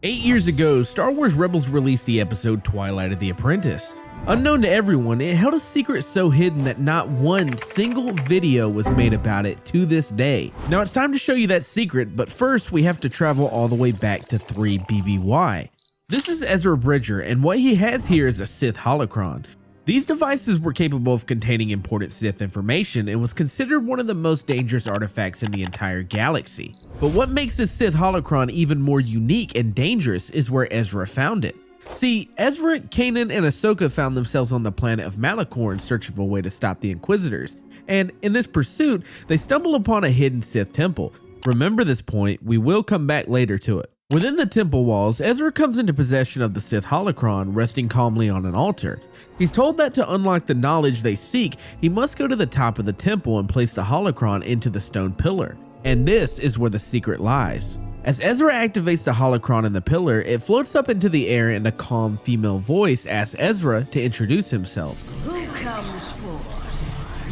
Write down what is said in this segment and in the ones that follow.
8 years ago, Star Wars Rebels released the episode Twilight of the Apprentice. Unknown to everyone, it held a secret so hidden that not one single video was made about it to this day. Now it's time to show you that secret, but first we have to travel all the way back to 3 BBY. This is Ezra Bridger, and what he has here is a Sith holocron. These devices were capable of containing important Sith information and was considered one of the most dangerous artifacts in the entire galaxy. But what makes this Sith holocron even more unique and dangerous is where Ezra found it. See, Ezra, Kanan, and Ahsoka found themselves on the planet of Malachor in search of a way to stop the Inquisitors, and in this pursuit, they stumble upon a hidden Sith temple. Remember this point, we will come back later to it. Within the temple walls, Ezra comes into possession of the Sith holocron, resting calmly on an altar. He's told that to unlock the knowledge they seek, he must go to the top of the temple and place the holocron into the stone pillar. And this is where the secret lies. As Ezra activates the holocron in the pillar, it floats up into the air and a calm female voice asks Ezra to introduce himself. Who comes forth?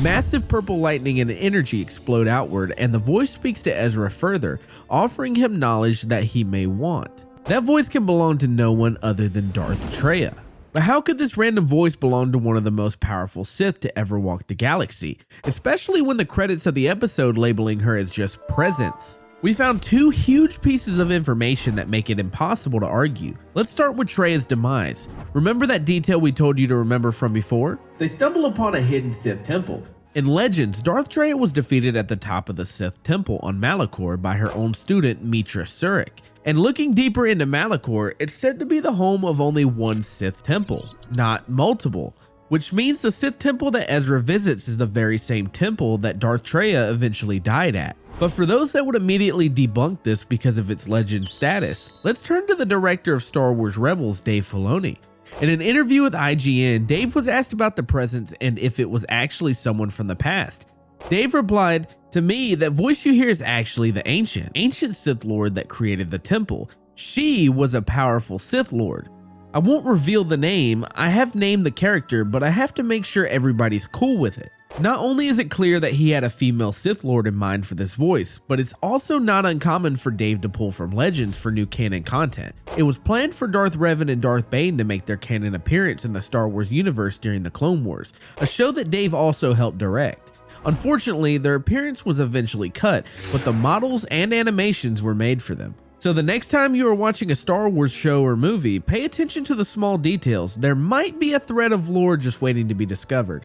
Massive purple lightning and energy explode outward, and the voice speaks to Ezra further, offering him knowledge that he may want. That voice can belong to no one other than Darth Traya. But how could this random voice belong to one of the most powerful Sith to ever walk the galaxy, especially when the credits of the episode labeling her as just presence? We found two huge pieces of information that make it impossible to argue. Let's start with Traya's demise. Remember that detail we told you to remember from before? They stumble upon a hidden Sith temple. In Legends, Darth Traya was defeated at the top of the Sith temple on Malachor by her own student Mitra Surik. And looking deeper into Malachor, it's said to be the home of only one Sith temple, not multiple. Which means the Sith temple that Ezra visits is the very same temple that Darth Traya eventually died at. But for those that would immediately debunk this because of its legend status, let's turn to the director of Star Wars Rebels, Dave Filoni. In an interview with IGN, Dave was asked about the presence and if it was actually someone from the past. Dave replied, "To me, that voice you hear is actually the ancient Sith Lord that created the temple. She was a powerful Sith Lord. I won't reveal the name, I have named the character, but I have to make sure everybody's cool with it." Not only is it clear that he had a female Sith Lord in mind for this voice, but it's also not uncommon for Dave to pull from Legends for new canon content. It was planned for Darth Revan and Darth Bane to make their canon appearance in the Star Wars universe during the Clone Wars, a show that Dave also helped direct. Unfortunately, their appearance was eventually cut, but the models and animations were made for them. So the next time you are watching a Star Wars show or movie, pay attention to the small details. There might be a thread of lore just waiting to be discovered.